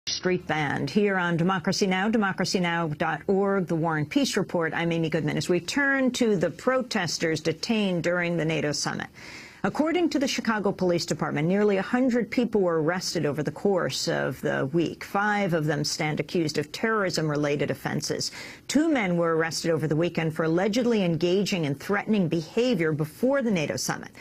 Street band here on Democracy Now!, democracynow.org, the War and Peace Report. I'm Amy Goodman. As we turn to the protesters detained during the NATO summit. According to the Chicago Police Department, nearly 100 people were arrested over the course of the week. 5 of them stand accused of terrorism-related offenses. 2 men were arrested over the weekend for allegedly engaging in threatening behavior before the NATO summit.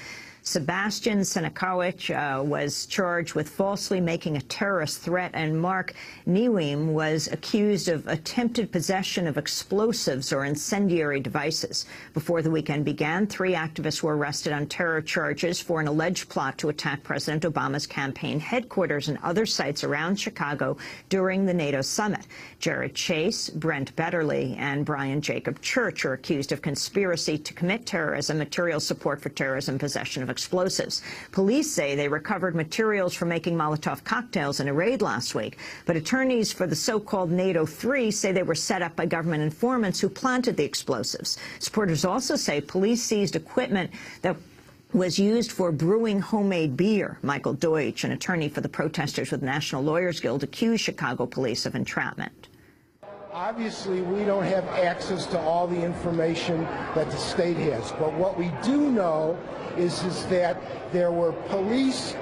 Sebastian Senakowicz was charged with falsely making a terrorist threat, and Mark Niewim was accused of attempted possession of explosives or incendiary devices. Before the weekend began, 3 activists were arrested on terror charges for an alleged plot to attack President Obama's campaign headquarters and other sites around Chicago during the NATO summit. Jared Chase, Brent Betterly, and Brian Jacob Church are accused of conspiracy to commit terrorism, material support for terrorism, possession of explosives. Police say they recovered materials for making Molotov cocktails in a raid last week, but attorneys for the so-called NATO Three say they were set up by government informants who planted the explosives. Supporters also say police seized equipment that was used for brewing homemade beer. Michael Deutsch, an attorney for the protesters with the National Lawyers Guild, accused Chicago police of entrapment. Obviously, we don't have access to all the information that the state has, but what we do know is that there were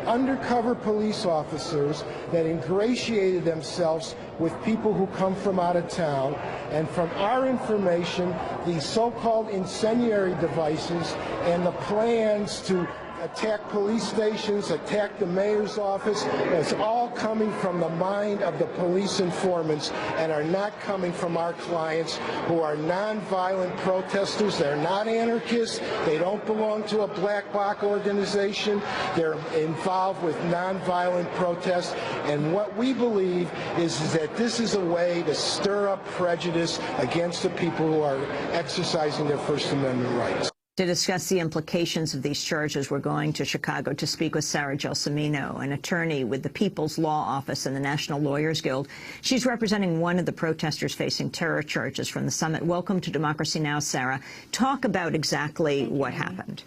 undercover police officers that ingratiated themselves with people who come from out of town, and from our information, these so-called incendiary devices and the plans to attack police stations, attack the mayor's office, is all coming from the mind of the police informants and are not coming from our clients, who are nonviolent protesters. They're not anarchists. They don't belong to a black bloc organization. They're involved with nonviolent protests. And what we believe is that this is a way to stir up prejudice against the people who are exercising their First Amendment rights. To discuss the implications of these charges, we're going to Chicago to speak with Sarah Gelsomino, an attorney with the People's Law Office and the National Lawyers Guild. She's representing one of the protesters facing terror charges from the summit. Welcome to Democracy Now!, Sarah. Talk about exactly what happened.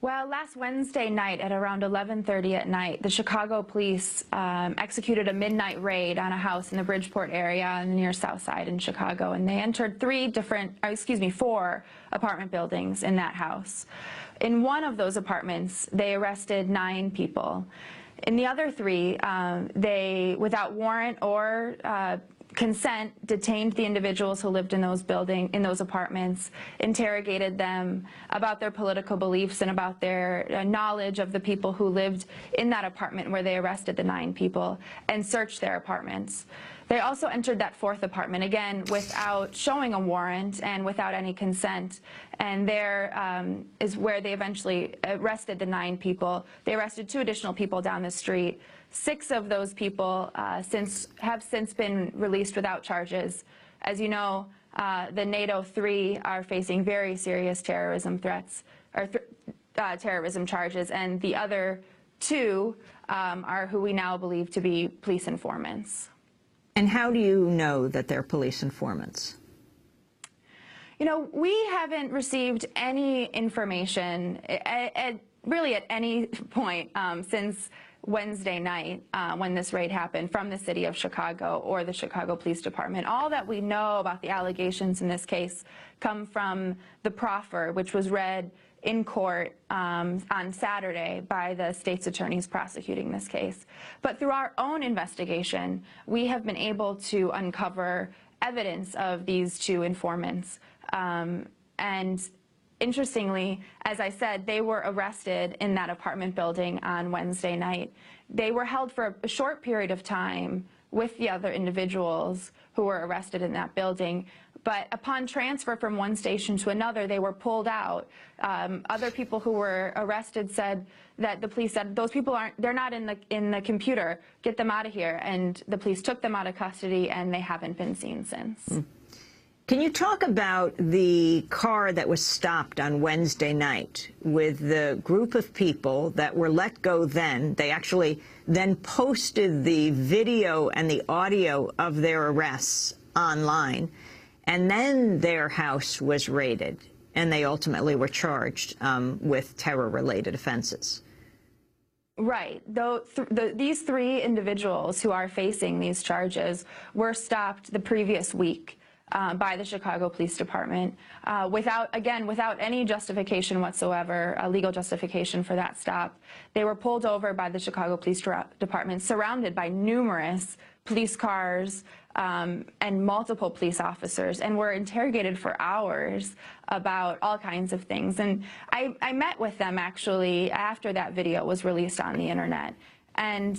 Well, last Wednesday night at around 11:30 at night, the Chicago police executed a midnight raid on a house in the Bridgeport area near South Side in Chicago, and they entered 4 apartment buildings in that house. In one of those apartments, they arrested 9 people. In the other 3, they, without warrant or consent, detained the individuals who lived in those apartments, interrogated them about their political beliefs and about their knowledge of the people who lived in that apartment where they arrested the 9 people, and searched their apartments. They also entered that 4th apartment, again, without showing a warrant and without any consent. And there is where they eventually arrested the 9 people. They arrested 2 additional people down the street. 6 of those people have since been released without charges. As you know, the NATO Three are facing very serious terrorism threats, or terrorism charges, and the other 2 are who we now believe to be police informants. And how do you know that they're police informants? You know, we haven't received any information, really at any point since Wednesday night when this raid happened, from the city of Chicago or the Chicago Police Department. All that we know about the allegations in this case come from the proffer, which was read in court on Saturday by the state's attorneys prosecuting this case. But through our own investigation, we have been able to uncover evidence of these 2 informants. And interestingly, as I said, they were arrested in that apartment building on Wednesday night. They were held for a short period of time with the other individuals who were arrested in that building. But upon transfer from one station to another, they were pulled out. Other people who were arrested said that the police said, those people they're not in the computer, get them out of here. And the police took them out of custody, and they haven't been seen since. Can you talk about the car that was stopped on Wednesday night with the group of people that were let go then? They actually then posted the video and the audio of their arrests online, and then their house was raided, and they ultimately were charged with terror-related offenses. Right. These three individuals who are facing these charges were stopped the previous week by the Chicago Police Department without any justification whatsoever, a legal justification for that stop. They were pulled over by the Chicago Police Department, surrounded by numerous police cars and multiple police officers, and were interrogated for hours about all kinds of things. And I met with them actually after that video was released on the internet, and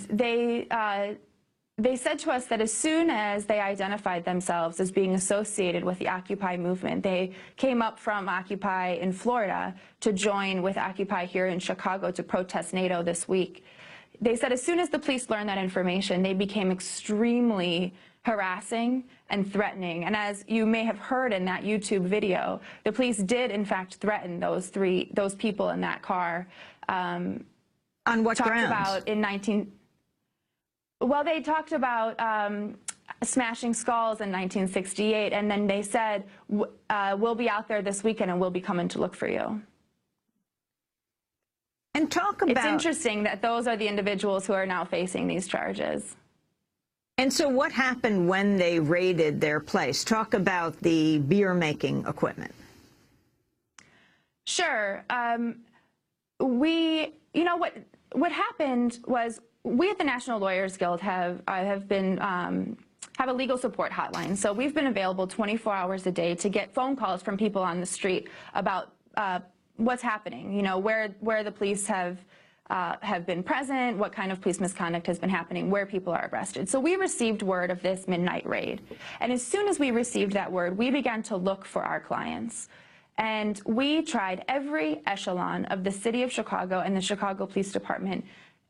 they said to us that as soon as they identified themselves as being associated with the Occupy movement, they came up from Occupy in Florida to join with Occupy here in Chicago to protest NATO this week. They said as soon as the police learned that information, they became extremely harassing and threatening. And as you may have heard in that YouTube video, the police did in fact threaten those people in that car. On what grounds? Well, they talked about smashing skulls in 1968, and then they said, we'll be out there this weekend and we'll be coming to look for you. And talk about... It's interesting that those are the individuals who are now facing these charges. And so what happened when they raided their place? Talk about the beer-making equipment. Sure. You know, what happened was, we at the National Lawyers Guild have a legal support hotline. So we've been available 24 hours a day to get phone calls from people on the street about what's happening, you know, where the police have been present, what kind of police misconduct has been happening, where people are arrested. So we received word of this midnight raid. And as soon as we received that word, we began to look for our clients. And we tried every echelon of the city of Chicago and the Chicago Police Department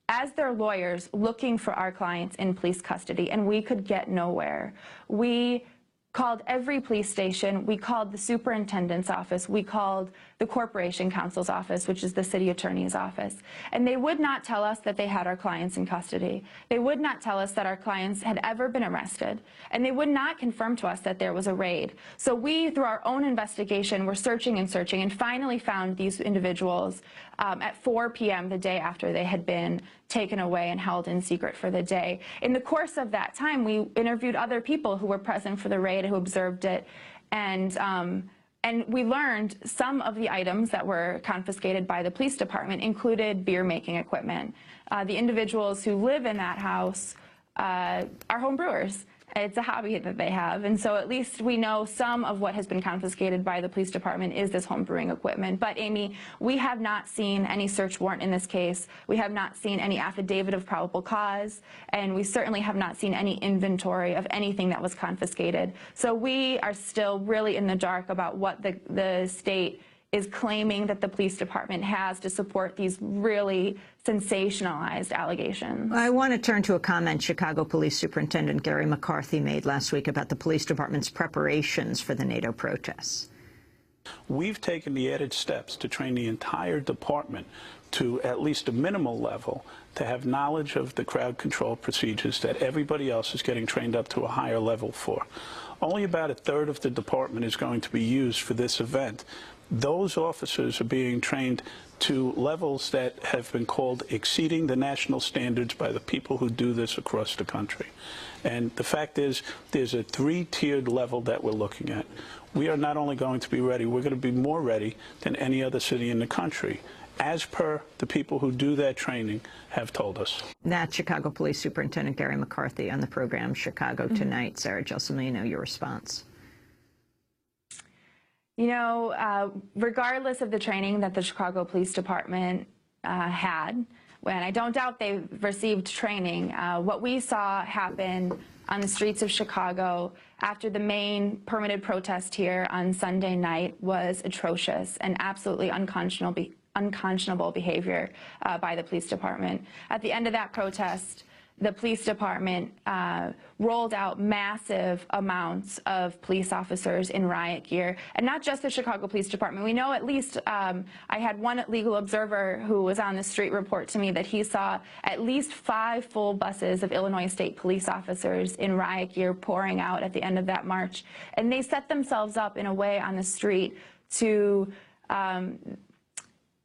as their lawyers looking for our clients in police custody, and we could get nowhere. We called every police station, we called the superintendent's office, we called the corporation counsel's office, which is the city attorney's office, and they would not tell us that they had our clients in custody. They would not tell us that our clients had ever been arrested, and they would not confirm to us that there was a raid. So we, through our own investigation, were searching and searching, and finally found these individuals at 4 p.m. the day after they had been taken away and held in secret for the day. In the course of that time, we interviewed other people who were present for the raid, who observed it, and we learned some of the items that were confiscated by the police department included beer-making equipment. The individuals who live in that house are home brewers. It's a hobby that they have, and so at least we know some of what has been confiscated by the police department is this home brewing equipment. But Amy, we have not seen any search warrant in this case. We have not seen any affidavit of probable cause, and we certainly have not seen any inventory of anything that was confiscated. So we are still really in the dark about what the state is claiming that the police department has to support these really sensationalized allegations. I want to turn to a comment Chicago Police Superintendent Gary McCarthy made last week about the police department's preparations for the NATO protests. We've taken the added steps to train the entire department to at least a minimal level to have knowledge of the crowd control procedures that everybody else is getting trained up to a higher level for. Only about a third of the department is going to be used for this event. Those officers are being trained to levels that have been called exceeding the national standards by the people who do this across the country. And the fact is, there's a three-tiered level that we're looking at. We are not only going to be ready, we're going to be more ready than any other city in the country, as per the people who do that training have told us. That's Chicago Police Superintendent Gary McCarthy on the program Chicago Tonight. Sarah Gelsomino, your response. You know, regardless of the training that the Chicago Police Department had, and I don't doubt they've received training, what we saw happen on the streets of Chicago after the main permitted protest here on Sunday night was atrocious and absolutely unconscionable behavior by the police department. At the end of that protest, the police department rolled out massive amounts of police officers in riot gear, and not just the Chicago Police Department. We know at least, I had one legal observer who was on the street report to me that he saw at least 5 full buses of Illinois State police officers in riot gear pouring out at the end of that march. And they set themselves up in a way on the street to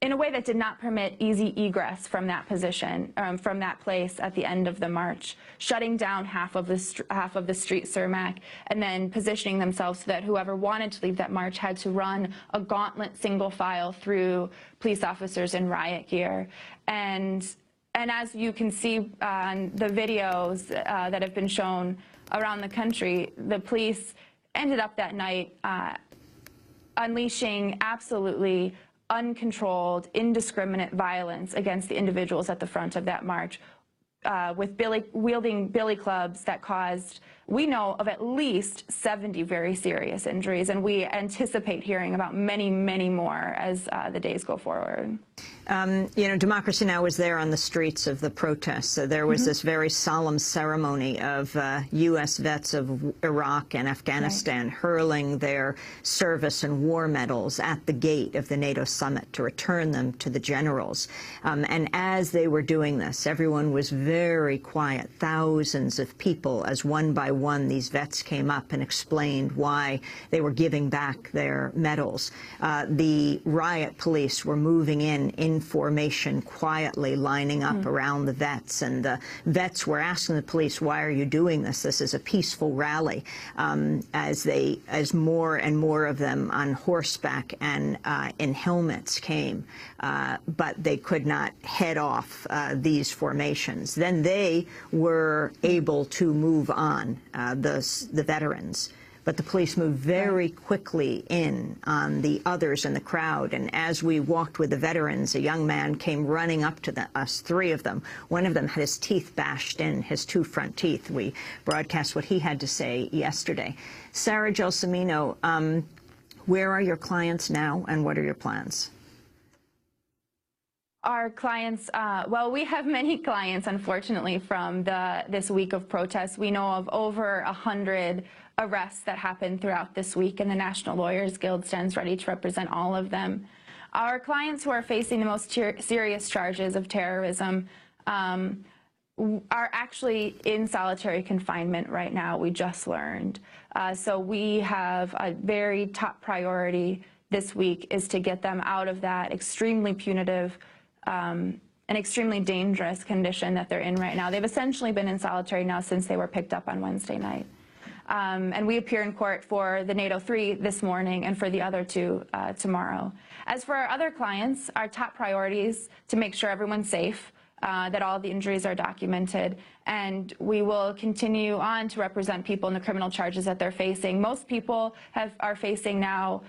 in a way that did not permit easy egress from that position, from that place at the end of the march, shutting down half of the street Cermak, and then positioning themselves so that whoever wanted to leave that march had to run a gauntlet single file through police officers in riot gear. And as you can see on the videos that have been shown around the country, the police ended up that night unleashing absolutely uncontrolled, indiscriminate violence against the individuals at the front of that march, with wielding billy clubs that caused, we know of at least 70 very serious injuries, and we anticipate hearing about many, many more as the days go forward. You know, Democracy Now! Was there on the streets of the protests. So there was this very solemn ceremony of U.S. vets of Iraq and Afghanistan hurling their service and war medals at the gate of the NATO summit to return them to the generals. And as they were doing this, everyone was very quiet. Thousands of people, as one by one these vets came up and explained why they were giving back their medals. The riot police were moving in formation, quietly lining up around the vets, and the vets were asking the police, why are you doing this? This is a peaceful rally, as more and more of them on horseback and in helmets came, but they could not head off these formations. Then they were able to move on, the veterans. But the police moved very quickly in on the others in the crowd. And as we walked with the veterans, a young man came running up to us, three of them. One of them had his teeth bashed in, his two front teeth. We broadcast what he had to say yesterday. Sarah Gelsomino, where are your clients now, and what are your plans? Our clients, well, we have many clients, unfortunately, from this week of protests. We know of over 100 arrests that happened throughout this week, and the National Lawyers Guild stands ready to represent all of them. Our clients who are facing the most serious charges of terrorism are actually in solitary confinement right now, we just learned. So we have a very top priority this week is to get them out of that extremely punitive and extremely dangerous condition that they're in right now. They've essentially been in solitary now since they were picked up on Wednesday night. And we appear in court for the NATO Three this morning and for the other two tomorrow. As for our other clients, our top priority is to make sure everyone's safe, that all the injuries are documented, and we will continue on to represent people in the criminal charges that they're facing. Most people are facing now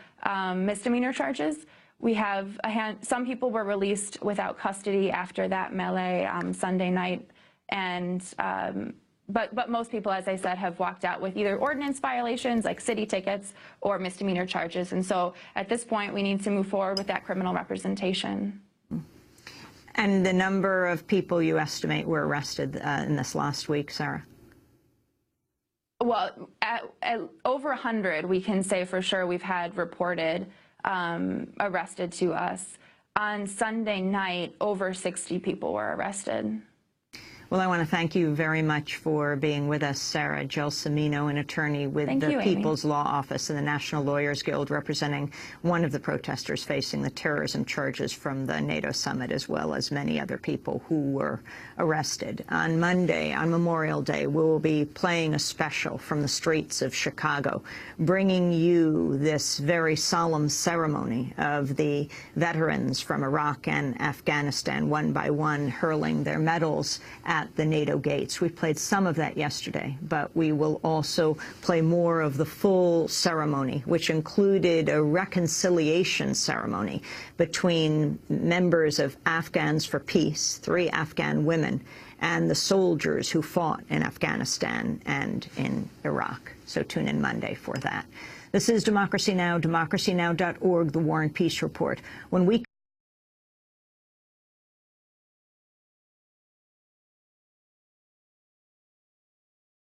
misdemeanor charges. We have some people were released without custody after that melee Sunday night, and but most people, as I said, have walked out with either ordinance violations like city tickets or misdemeanor charges. And so at this point, we need to move forward with that criminal representation. And the number of people you estimate were arrested in this last week, Sarah? Well, at over 100, we can say for sure we've had reported arrested to us. On Sunday night, over 60 people were arrested. Well, I want to thank you very much for being with us, Sarah Gelsomino, an attorney with the People's Law Office and the National Lawyers Guild, representing one of the protesters facing the terrorism charges from the NATO summit, as well as many other people who were arrested. On Monday, on Memorial Day, we will be playing a special from the streets of Chicago, bringing you this very solemn ceremony of the veterans from Iraq and Afghanistan, one by one, hurling their medals at the NATO gates. We played some of that yesterday, but we will also play more of the full ceremony, which included a reconciliation ceremony between members of Afghans for Peace, 3 Afghan women, and the soldiers who fought in Afghanistan and in Iraq. So tune in Monday for that. This is Democracy Now!, democracynow.org, the War and Peace Report. When we